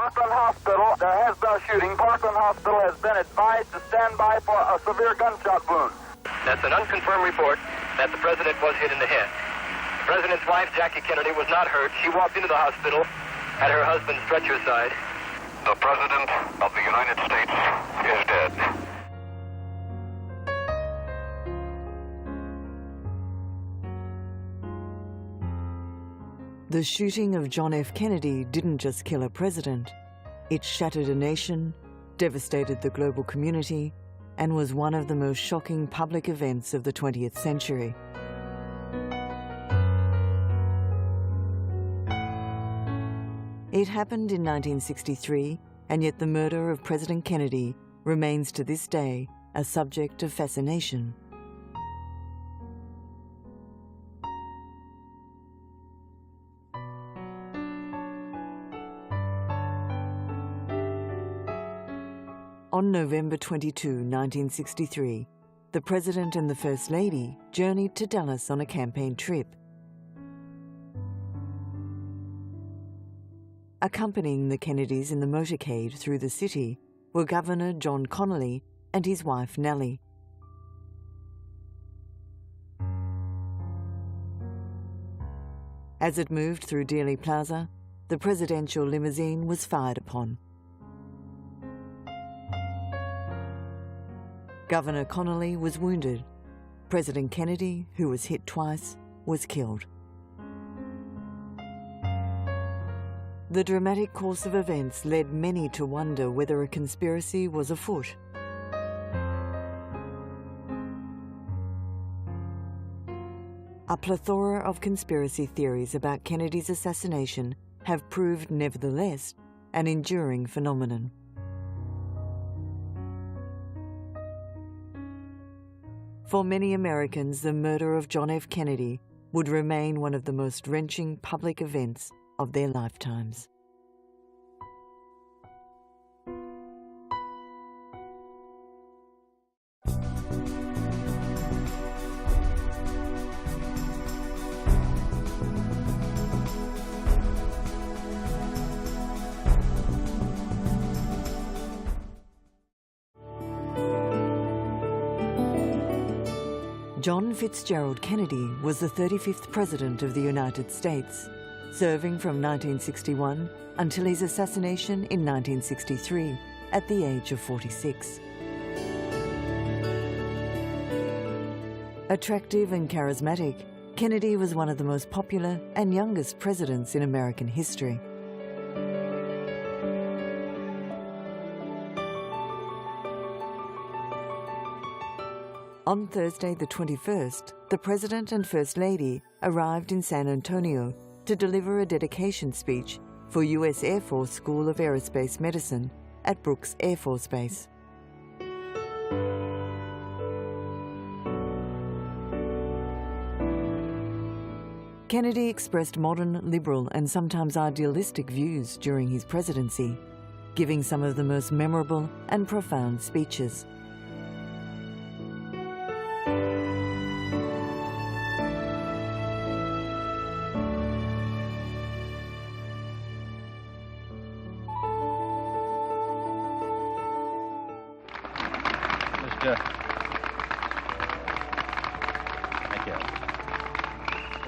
Parkland Hospital, there has been a shooting. Parkland Hospital has been advised to stand by for a severe gunshot wound. That's an unconfirmed report that the president was hit in the head. The president's wife, Jfk Kennedy, was not hurt. She walked into the hospital at her husband's stretcher side. The President of the United States is dead. The shooting of John F. Kennedy didn't just kill a president. It shattered a nation, devastated the global community, and was one of the most shocking public events of the 20th century. It happened in 1963, and yet the murder of President Kennedy remains to this day a subject of fascination. On November 22, 1963, the President and the First Lady journeyed to Dallas on a campaign trip. Accompanying the Kennedys in the motorcade through the city were Governor John Connally and his wife Nellie. As it moved through Dealey Plaza, the presidential limousine was fired upon. Governor Connally was wounded. President Kennedy, who was hit twice, was killed. The dramatic course of events led many to wonder whether a conspiracy was afoot. A plethora of conspiracy theories about Kennedy's assassination have proved, nevertheless, an enduring phenomenon. For many Americans, the murder of John F. Kennedy would remain one of the most wrenching public events of their lifetimes. John Fitzgerald Kennedy was the 35th President of the United States, serving from 1961 until his assassination in 1963 at the age of 46. Attractive and charismatic, Kennedy was one of the most popular and youngest presidents in American history. On Thursday the 21st, the President and First Lady arrived in San Antonio to deliver a dedication speech for U.S. Air Force School of Aerospace Medicine at Brooks Air Force Base. Kennedy expressed modern, liberal, and sometimes idealistic views during his presidency, giving some of the most memorable and profound speeches. Thank you.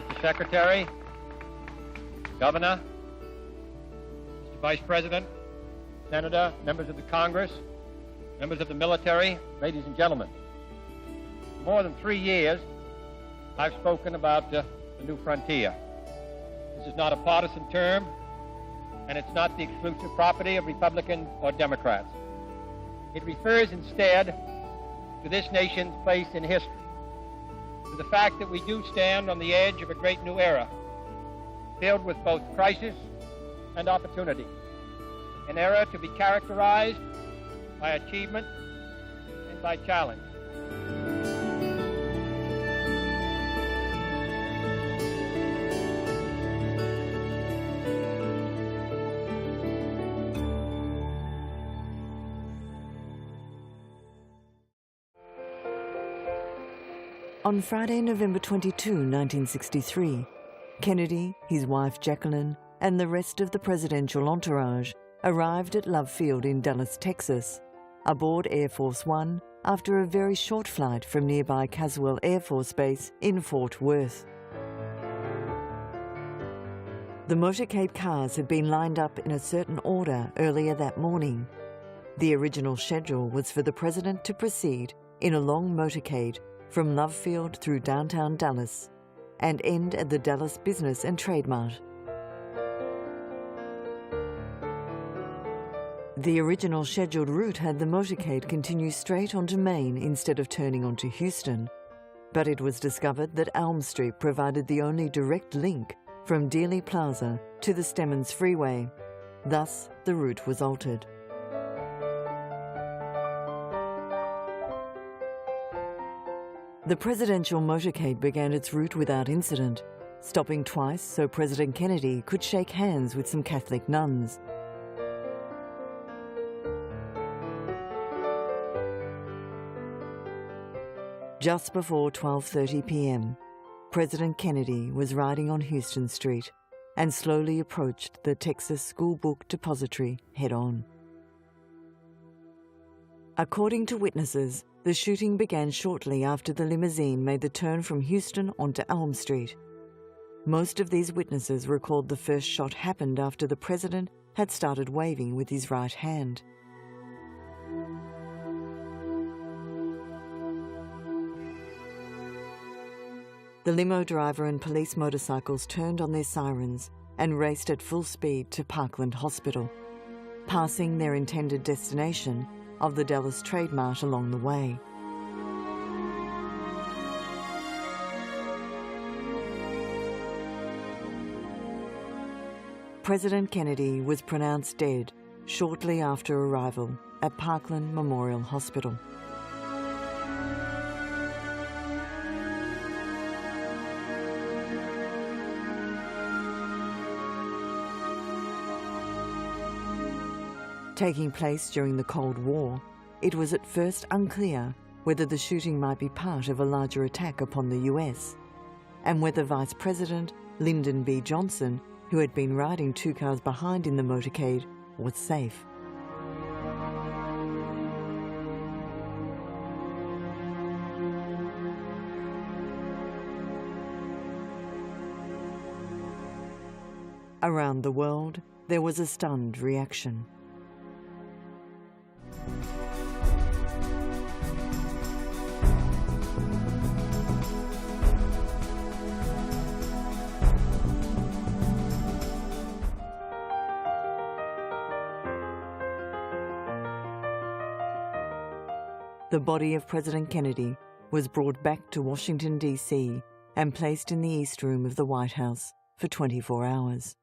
Mr. Secretary, Governor, Mr. Vice President, Senator, members of the Congress, members of the military, ladies and gentlemen. For more than 3 years, I've spoken about the new frontier. This is not a partisan term, and it's not the exclusive property of Republicans or Democrats. It refers instead to this nation's place in history, to the fact that we do stand on the edge of a great new era, filled with both crisis and opportunity, an era to be characterized by achievement and by challenge. On Friday, November 22, 1963, Kennedy, his wife Jacqueline, and the rest of the presidential entourage arrived at Love Field in Dallas, Texas, aboard Air Force One after a very short flight from nearby Caswell Air Force Base in Fort Worth. The motorcade cars had been lined up in a certain order earlier that morning. The original schedule was for the President to proceed in a long motorcade from Love Field through downtown Dallas and end at the Dallas Business and Trade Mart. The original scheduled route had the motorcade continue straight onto Main instead of turning onto Houston, but it was discovered that Elm Street provided the only direct link from Dealey Plaza to the Stemmons Freeway. Thus, the route was altered. The presidential motorcade began its route without incident, stopping twice so President Kennedy could shake hands with some Catholic nuns. Just before 12:30 p.m., President Kennedy was riding on Houston Street and slowly approached the Texas School Book Depository head-on. According to witnesses, the shooting began shortly after the limousine made the turn from Houston onto Elm Street. Most of these witnesses recalled the first shot happened after the president had started waving with his right hand. The limo driver and police motorcycles turned on their sirens and raced at full speed to Parkland Hospital, passing their intended destination of the Dallas Trade Mart along the way. President Kennedy was pronounced dead shortly after arrival at Parkland Memorial Hospital. Taking place during the Cold War, it was at first unclear whether the shooting might be part of a larger attack upon the US, and whether Vice President Lyndon B. Johnson, who had been riding 2 cars behind in the motorcade, was safe. Around the world, there was a stunned reaction. The body of President Kennedy was brought back to Washington, D.C. and placed in the East Room of the White House for 24 hours.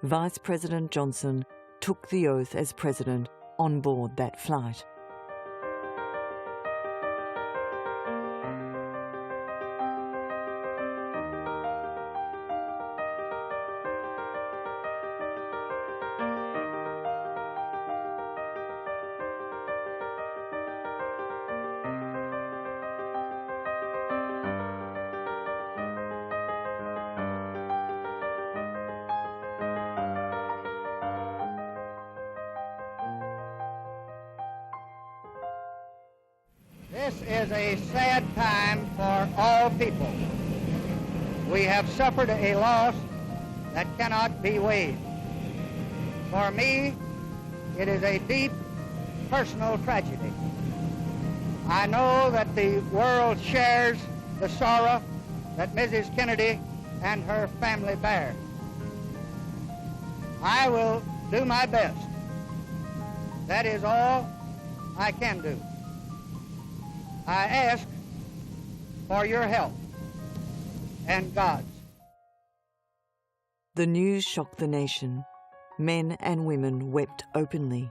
Vice President Johnson took the oath as president on board that flight. This is a sad time for all people. We have suffered a loss that cannot be weighed. For me, it is a deep personal tragedy. I know that the world shares the sorrow that Mrs. Kennedy and her family bear. I will do my best. That is all I can do. I ask for your help and God's. The news shocked the nation. Men and women wept openly.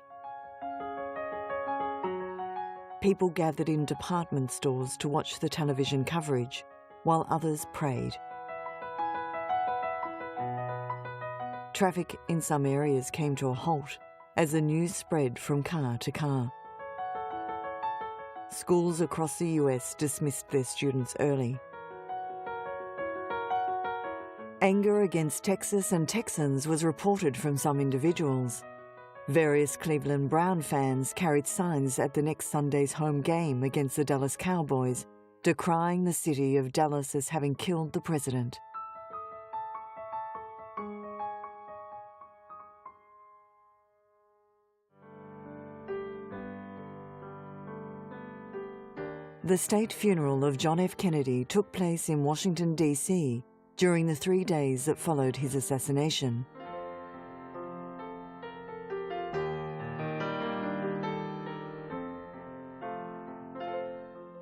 People gathered in department stores to watch the television coverage, while others prayed. Traffic in some areas came to a halt as the news spread from car to car. Schools across the US dismissed their students early. Anger against Texas and Texans was reported from some individuals. Various Cleveland Brown fans carried signs at the next Sunday's home game against the Dallas Cowboys, decrying the city of Dallas as having killed the president. The state funeral of John F. Kennedy took place in Washington, D.C. during the 3 days that followed his assassination.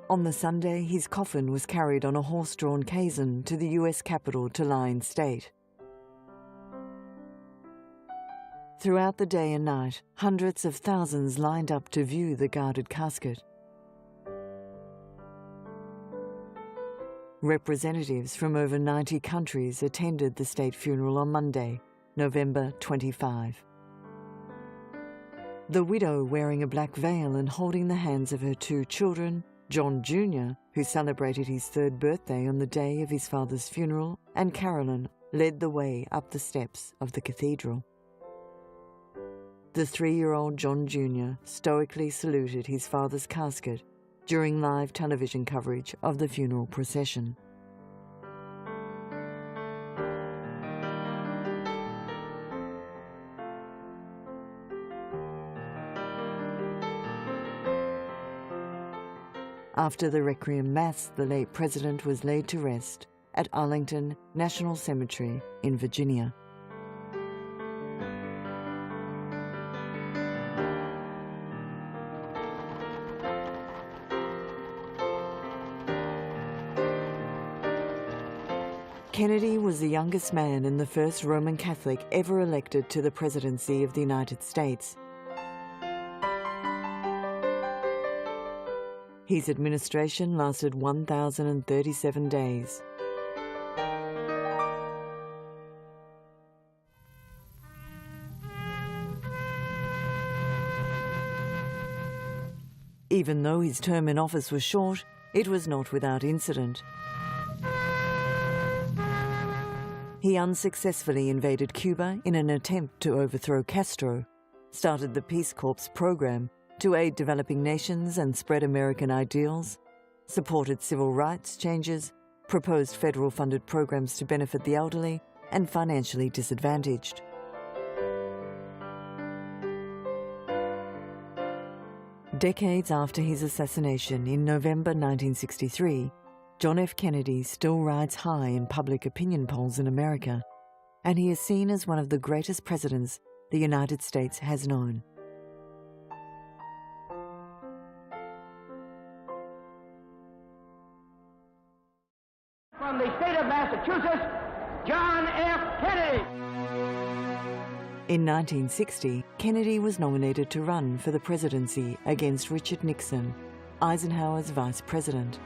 On the Sunday, his coffin was carried on a horse-drawn caisson to the U.S. Capitol to lie in state. Throughout the day and night, hundreds of thousands lined up to view the guarded casket. Representatives from over 90 countries attended the state funeral on Monday, November 25. The widow, wearing a black veil and holding the hands of her 2 children, John Jr., who celebrated his 3rd birthday on the day of his father's funeral, and Carolyn, led the way up the steps of the cathedral. The 3-year-old John Jr. stoically saluted his father's casket during live television coverage of the funeral procession. After the Requiem Mass, the late president was laid to rest at Arlington National Cemetery in Virginia. Kennedy was the youngest man and the first Roman Catholic ever elected to the presidency of the United States. His administration lasted 1,037 days. Even though his term in office was short, it was not without incident. He unsuccessfully invaded Cuba in an attempt to overthrow Castro, started the Peace Corps program to aid developing nations and spread American ideals, supported civil rights changes, proposed federal-funded programs to benefit the elderly and financially disadvantaged. Decades after his assassination in November 1963, John F. Kennedy still rides high in public opinion polls in America, and he is seen as one of the greatest presidents the United States has known. From the state of Massachusetts, John F. Kennedy. In 1960, Kennedy was nominated to run for the presidency against Richard Nixon, Eisenhower's vice president.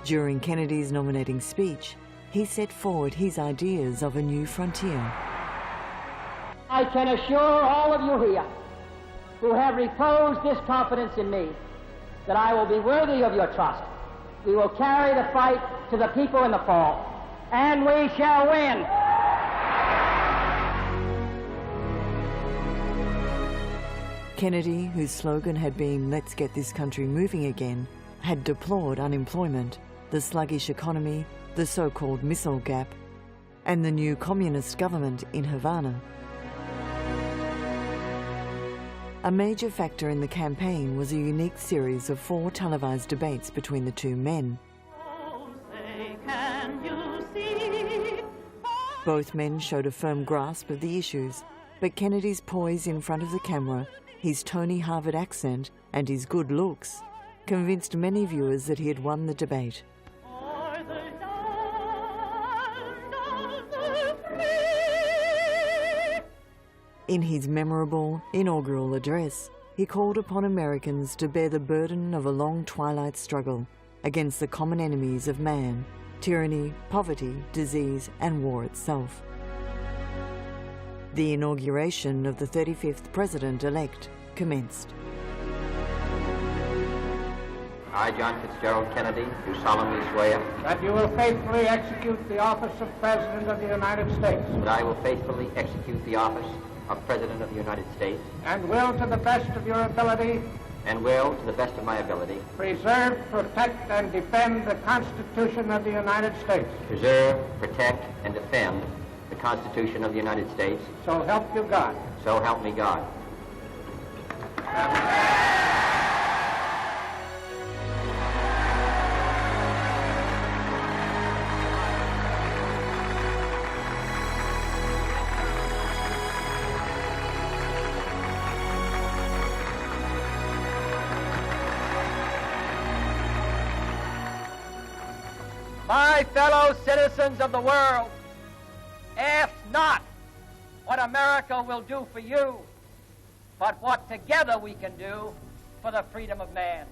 During Kennedy's nominating speech, he set forward his ideas of a new frontier. I can assure all of you here who have reposed this confidence in me that I will be worthy of your trust. We will carry the fight to the people in the fall, and we shall win. Kennedy, whose slogan had been "Let's get this country moving again," had deplored unemployment, the sluggish economy, the so-called missile gap, and the new communist government in Havana. A major factor in the campaign was a unique series of 4 televised debates between the 2 men. Both men showed a firm grasp of the issues, but Kennedy's poise in front of the camera, his Tony Harvard accent, and his good looks convinced many viewers that he had won the debate. In his memorable inaugural address, he called upon Americans to bear the burden of a long twilight struggle against the common enemies of man, tyranny, poverty, disease, and war itself. The inauguration of the 35th president-elect commenced. I, John Fitzgerald Kennedy, do solemnly swear that you will faithfully execute the office of President of the United States that I will faithfully execute the office of President of the United States and will, to the best of your ability, and will, to the best of my ability, preserve, protect, and defend the Constitution of the United States. preserve, protect, and defend the Constitution of the United States. So help you God. So help me God. My fellow citizens of the world, ask not what America will do for you, but what together we can do for the freedom of man.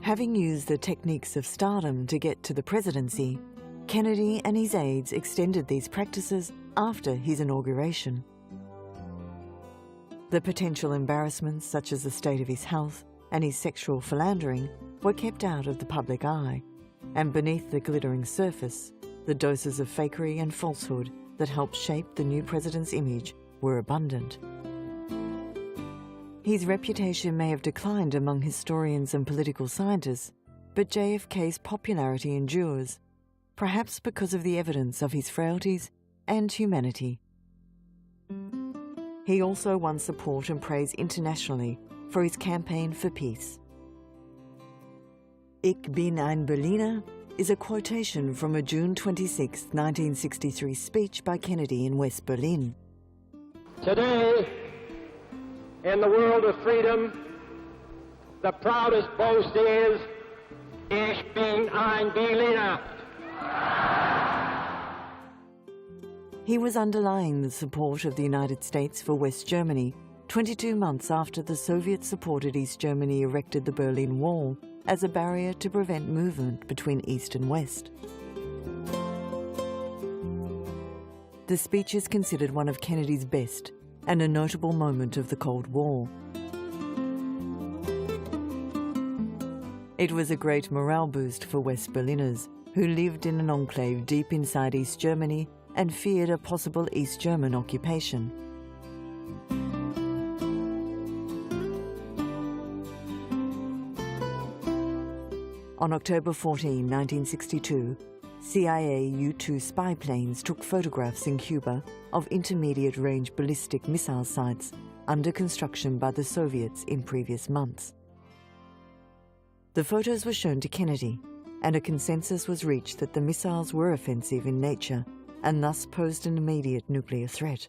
Having used the techniques of stardom to get to the presidency, Kennedy and his aides extended these practices after his inauguration. The potential embarrassments, such as the state of his health and his sexual philandering, were kept out of the public eye, and beneath the glittering surface, the doses of fakery and falsehood that helped shape the new president's image were abundant. His reputation may have declined among historians and political scientists, but JFK's popularity endures, perhaps because of the evidence of his frailties and humanity. He also won support and praise internationally for his campaign for peace. Ich bin ein Berliner is a quotation from a June 26, 1963 speech by Kennedy in West Berlin. Today, in the world of freedom, the proudest boast is, Ich bin ein Berliner. He was underlying the support of the United States for West Germany 22 months after the Soviet-supported East Germany erected the Berlin Wall as a barrier to prevent movement between East and West. The speech is considered one of Kennedy's best and a notable moment of the Cold War. It was a great morale boost for West Berliners, who lived in an enclave deep inside East Germany and feared a possible East German occupation. On October 14, 1962, CIA U-2 spy planes took photographs in Cuba of intermediate-range ballistic missile sites under construction by the Soviets in previous months. The photos were shown to Kennedy, and a consensus was reached that the missiles were offensive in nature and thus posed an immediate nuclear threat.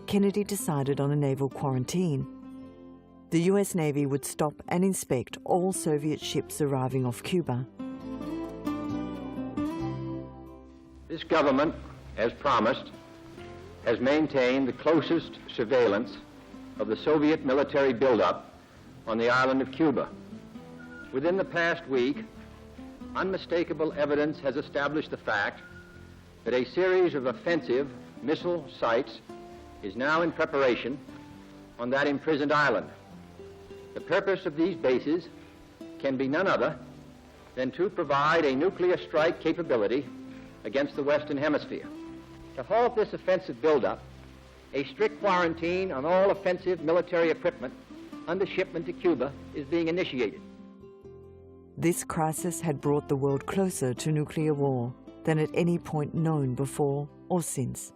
Kennedy decided on a naval quarantine. The US Navy would stop and inspect all Soviet ships arriving off Cuba. This government, as promised, has maintained the closest surveillance of the Soviet military buildup on the island of Cuba. Within the past week, unmistakable evidence has established the fact that a series of offensive missile sites is now in preparation on that imprisoned island. The purpose of these bases can be none other than to provide a nuclear strike capability against the Western Hemisphere. To halt this offensive buildup, a strict quarantine on all offensive military equipment under shipment to Cuba is being initiated. This crisis had brought the world closer to nuclear war than at any point known before or since.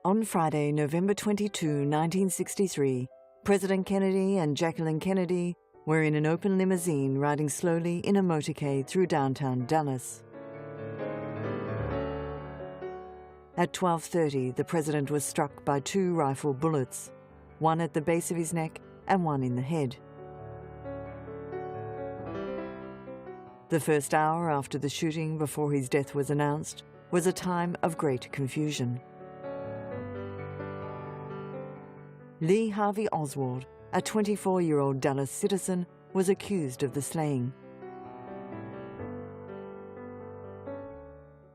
On Friday, November 22, 1963, President Kennedy and Jacqueline Kennedy were in an open limousine riding slowly in a motorcade through downtown Dallas. At 12:30, the president was struck by 2 rifle bullets, one at the base of his neck and one in the head. The first hour after the shooting, before his death was announced, was a time of great confusion. Lee Harvey Oswald, a 24-year-old Dallas citizen, was accused of the slaying.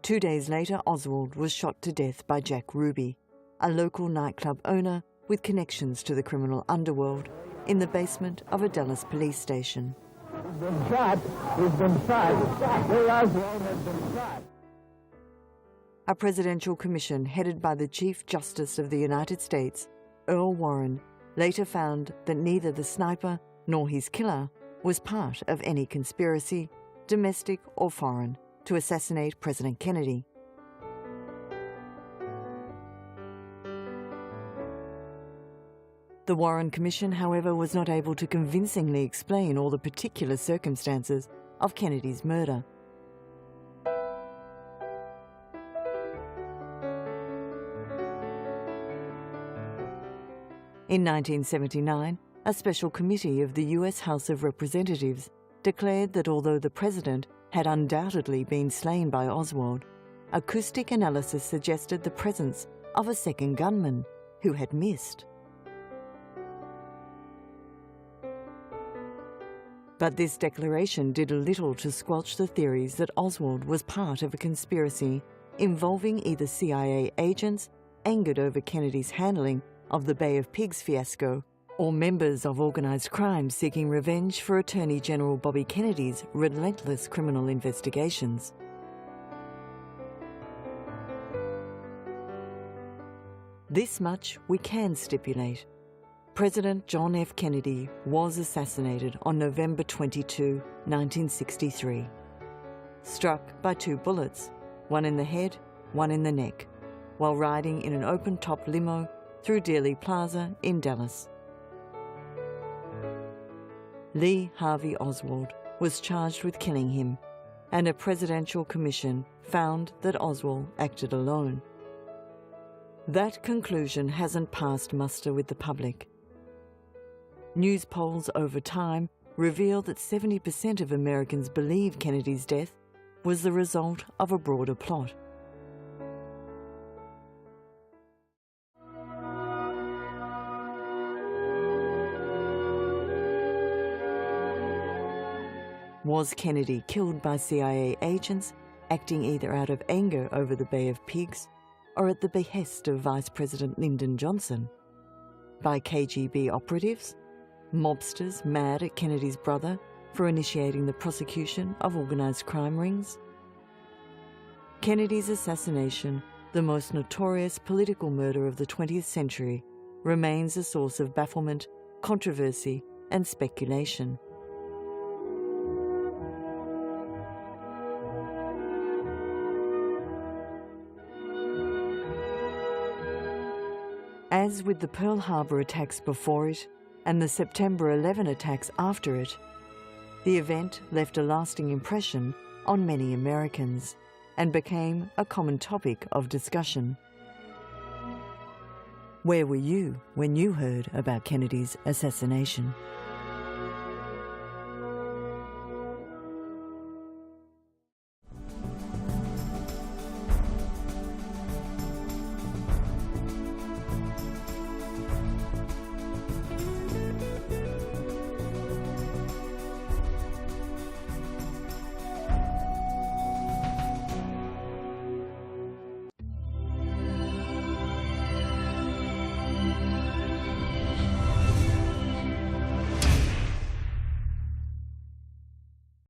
2 days later, Oswald was shot to death by Jack Ruby, a local nightclub owner with connections to the criminal underworld, in the basement of a Dallas police station. He's been shot. He's been shot. Lee Oswald has been shot. A presidential commission headed by the Chief Justice of the United States, Earl Warren, later found that neither the sniper nor his killer was part of any conspiracy, domestic or foreign, to assassinate President Kennedy. The Warren Commission, however, was not able to convincingly explain all the particular circumstances of Kennedy's murder. In 1979, a special committee of the US House of Representatives declared that although the president had undoubtedly been slain by Oswald, acoustic analysis suggested the presence of a second gunman who had missed. But this declaration did little to squelch the theories that Oswald was part of a conspiracy involving either CIA agents angered over Kennedy's handling of the Bay of Pigs fiasco, or members of organised crime seeking revenge for Attorney General Bobby Kennedy's relentless criminal investigations. This much we can stipulate. President John F. Kennedy was assassinated on November 22, 1963. Struck by 2 bullets, one in the head, one in the neck, while riding in an open-top limo through Dealey Plaza in Dallas. Lee Harvey Oswald was charged with killing him, and a presidential commission found that Oswald acted alone. That conclusion hasn't passed muster with the public. News polls over time reveal that 70% of Americans believe Kennedy's death was the result of a broader plot. Was Kennedy killed by CIA agents acting either out of anger over the Bay of Pigs or at the behest of Vice President Lyndon Johnson? By KGB operatives? Mobsters mad at Kennedy's brother for initiating the prosecution of organised crime rings? Kennedy's assassination, the most notorious political murder of the 20th century, remains a source of bafflement, controversy and speculation. As with the Pearl Harbor attacks before it and the September 11 attacks after it, the event left a lasting impression on many Americans and became a common topic of discussion. Where were you when you heard about Kennedy's assassination?